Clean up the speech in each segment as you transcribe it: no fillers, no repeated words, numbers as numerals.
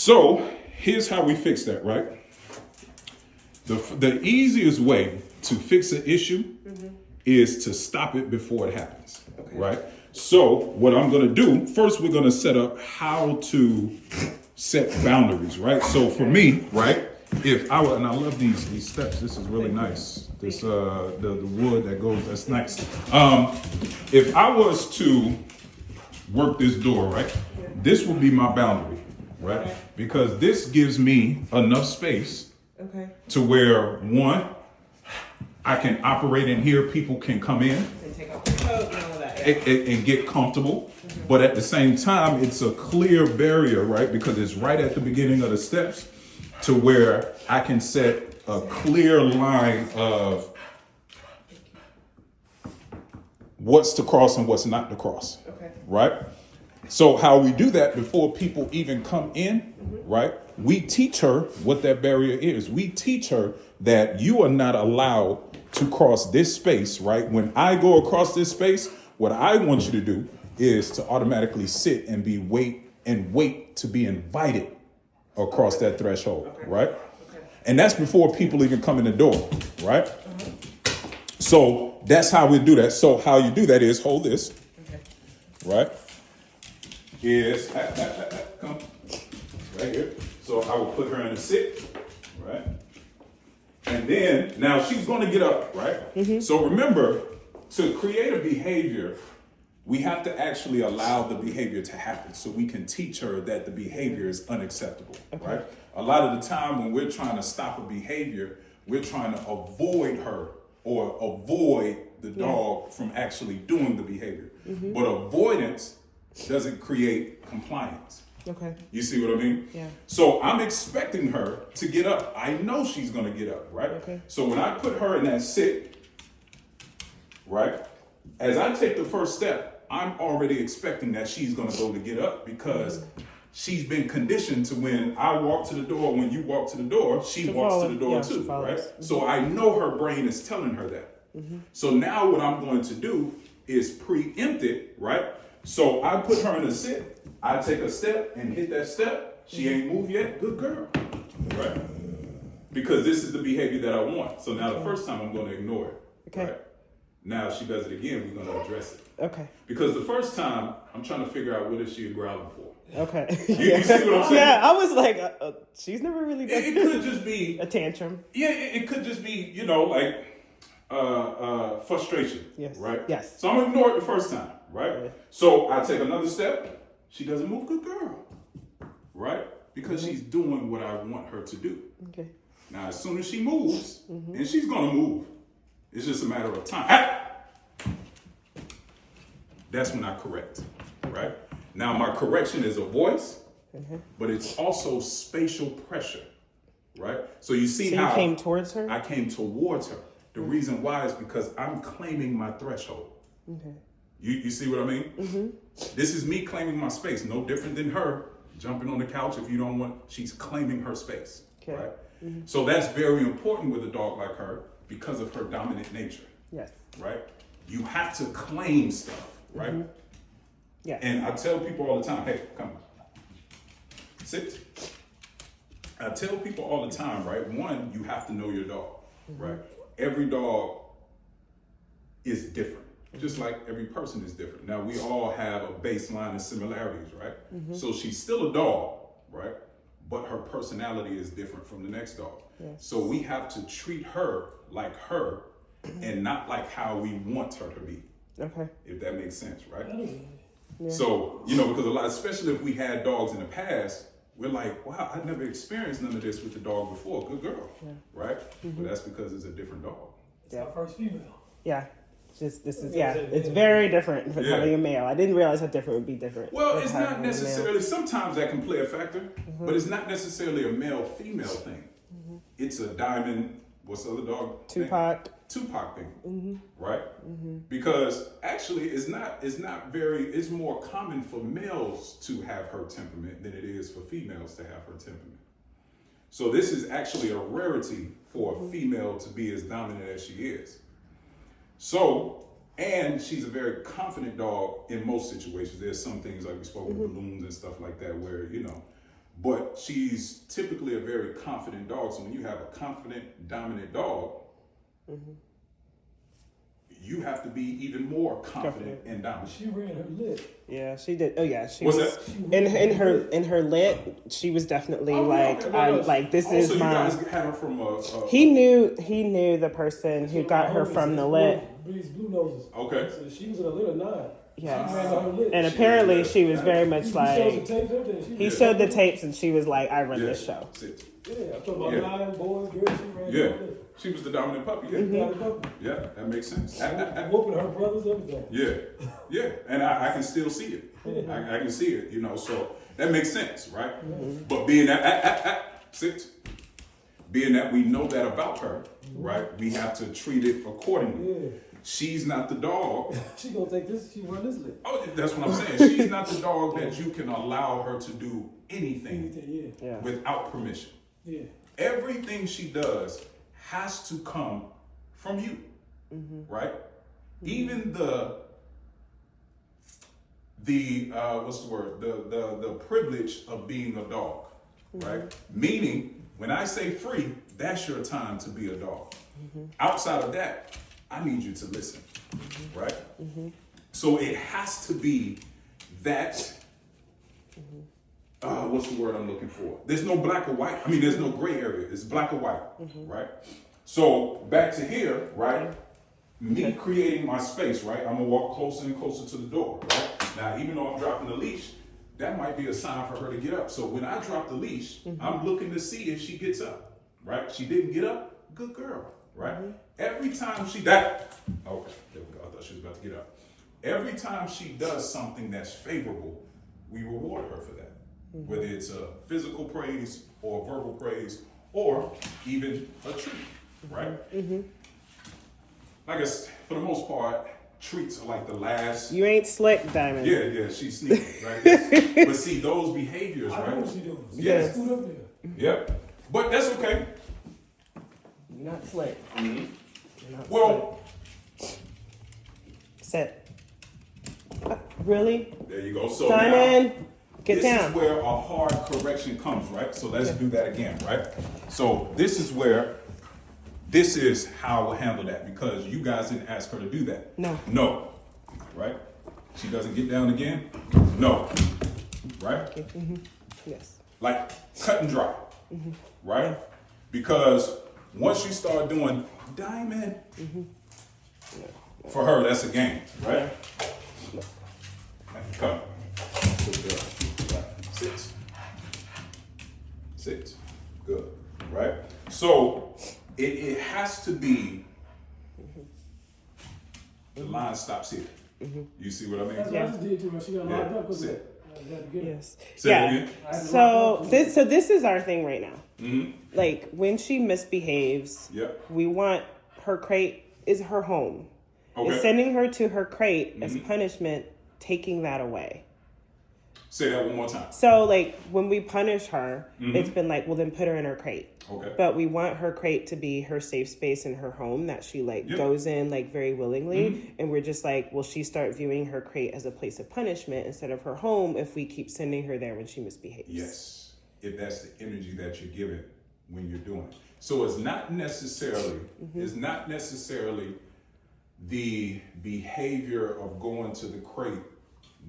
So here's how we fix that, right? The easiest way to fix an issue is to stop it before it happens, right? So what I'm gonna do, first we're gonna set up how to set boundaries, right? So for me, right, if I were, and I love these steps, this is really nice. This, the wood that goes, that's nice. If I was to work this door, right, this would be my boundary, right? Because this gives me enough space to where, one, I can operate in here, people can come in And take off the coat and all of that. and get comfortable. But at the same time, it's a clear barrier, right? Because it's right at the beginning of the steps to where I can set a clear line of what's to cross and what's not to cross, right? So how we do that before people even come in, right? We teach her what that barrier is. We teach her that you are not allowed to cross this space, right? When I go across this space, what I want you to do is to automatically sit and wait to be invited across that threshold, right? And that's before people even come in the door, right? So that's how we do that. So how you do that is hold this, right? Is come right here. So I will put her in a sit, right? And then now she's going to get up, right? So remember, to create a behavior, we have to actually allow the behavior to happen so we can teach her that the behavior is unacceptable, right? A lot of the time when we're trying to stop a behavior, we're trying to avoid her or avoid the dog from actually doing the behavior. But avoidance doesn't create compliance. You see what I mean? Yeah. So I'm expecting her to get up. I know she's going to get up, right? So when I put her in that sit, right, as I take the first step, I'm already expecting that she's going to go to get up because she's been conditioned to when I walk to the door, when you walk to the door, she walks to the door too, right? So I know her brain is telling her that. So now what I'm going to do is preempt it, right? So I put her in a sit. I take a step and hit that step. She ain't moved yet. Good girl, right? Because this is the behavior that I want. So now the first time I'm going to ignore it, right? Now if she does it again, we're going to address it. Because the first time I'm trying to figure out what is she growling for. You see what I'm saying? Yeah, I was like, she's never really done It could just be a tantrum. Yeah, it could just be, like frustration, right? Yes. So I'm gonna ignore it the first time, right? So I take another step. She doesn't move. Good girl, right? Because she's doing what I want her to do. Now, as soon as she moves, and she's gonna move, it's just a matter of time. That's when I correct, right? Now, my correction is a voice, but it's also spatial pressure, right? So you see so how you came towards her? I came towards her. The reason why is because I'm claiming my threshold. You see what I mean? This is me claiming my space, no different than her jumping on the couch if you don't want, she's claiming her space, right? So that's very important with a dog like her because of her dominant nature, right? You have to claim stuff, right? And I tell people all the time, hey, come, sit. I tell people all the time, right? One, you have to know your dog, right? Every dog is different, just like every person is different. Now, we all have a baseline of similarities, right? So she's still a dog, right? But her personality is different from the next dog. So we have to treat her like her and not like how we want her to be. If that makes sense, right? So, because a lot, especially if we had dogs in the past, we're like, wow, I never experienced none of this with the dog before. Good girl, right? But that's because it's a different dog. It's our first female. It's very different from having a male. I didn't realize how different it would be different. Well, it's not necessarily, sometimes that can play a factor, but it's not necessarily a male-female thing. It's a diamond, what's the other dog? Tupac thing, right? Because actually it's more common for males to have her temperament than it is for females to have her temperament. So this is actually a rarity for a female to be as dominant as she is. So, and she's a very confident dog in most situations. There's some things like we spoke with balloons and stuff like that where, but she's typically a very confident dog. So when you have a confident, dominant dog, you have to be even more confident and dominant. She ran her lip. Yeah, she did. Oh yeah, she What's was that? in her lit. She was definitely like this is so you my. guys had her from He knew the person who got her from the lit. These blue noses. Okay. So she was in a lit or 9. Yes. She ran her lit. And apparently she was very much He showed the like tapes, everything. he showed the tapes and she was like, I run Yeah. this show. Yeah, I'm talking about 9 boys, girls. She ran Yeah. her lit. She was the dominant puppy. Yeah, yeah, that makes sense. Whooping her brothers, everything. Yeah, and I can still see it. I can see it, so that makes sense, right? But being being that we know that about her, right, we have to treat it accordingly. Yeah. She's not the dog. She gonna take this, she run this lit. Oh, that's what I'm saying. She's not the dog that you can allow her to do anything Yeah. without permission. Yeah. Everything she does has to come from you, right? Even the what's the word? The privilege of being a dog, right? Meaning, when I say free, that's your time to be a dog. Outside of that, I need you to listen, right? So it has to be that. What's the word I'm looking for? There's no black or white. I mean, there's no gray area. It's black or white, right? So back to here, right? Me creating my space, right? I'm gonna walk closer and closer to the door, right? Now, even though I'm dropping the leash, that might be a sign for her to get up. So when I drop the leash, I'm looking to see if she gets up, right? She didn't get up, good girl, right? Every time okay, there we go. I thought she was about to get up. Every time she does something that's favorable, we reward her for that. Whether it's a physical praise or verbal praise or even a treat, right? Like for the most part, treats are like the last. You ain't slick, Diamond. Yeah, she's sneaky, right? But see, those behaviors, I know right? what she doing. Yes. Scoot up there. Yep. But that's okay. You're not slick. You're not Well, slick. Sit. Really? there you go. So Diamond, now, get this down. is where a hard correction comes, right? So let's do that again, right? So this is how I will handle that because you guys didn't ask her to do that. No. Right? She doesn't get down again? No. Right? Yes. Like cut and dry. Right? Because once you start doing Diamond, for her, that's a game, right? Come. Sit. Good. Right? So it has to be the line stops here. You see what I mean? That's what I just did to her. She got locked up because Sit. Yes. Say it again. So this is our thing right now. Like when she misbehaves, we want her crate is her home. Okay. And sending her to her crate as punishment, taking that away. Say that one more time. So like when we punish her, it's been like, well then put her in her crate. Okay. But we want her crate to be her safe space in her home that she goes in like very willingly. And we're just like, will she start viewing her crate as a place of punishment instead of her home if we keep sending her there when she misbehaves? Yes. If that's the energy that you're giving when you're doing it. So it's not necessarily, the behavior of going to the crate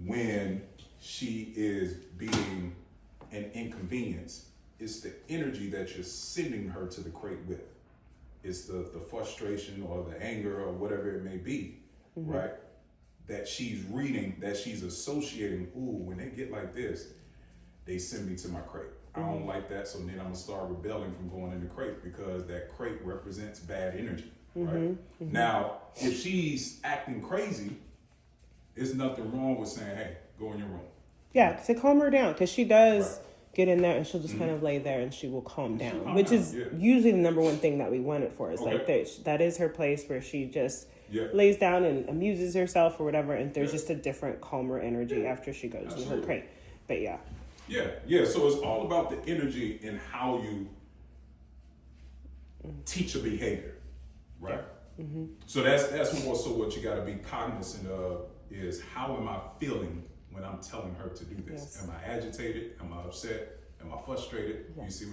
when she is being an inconvenience. It's the energy that you're sending her to the crate with. It's the frustration or the anger or whatever it may be, right? That she's reading, that she's associating, ooh, when they get like this, they send me to my crate. I don't like that, so then I'm gonna start rebelling from going in the crate because that crate represents bad energy, right? Now, if she's acting crazy, there's nothing wrong with saying, hey, go in your room. Yeah, to calm her down, because she does get in there and she'll just kind of lay there and she will calm down, which is usually the number one thing that we want it for. Is like that is her place where she just lays down and amuses herself or whatever, and there's just a different, calmer energy after she goes in her crate. But yeah. So it's all about the energy and how you teach a behavior, right? So that's more so what you got to be cognizant of is how am I feeling when I'm telling her to do this? Am I agitated? Am I upset? Am I frustrated? Yes. You see what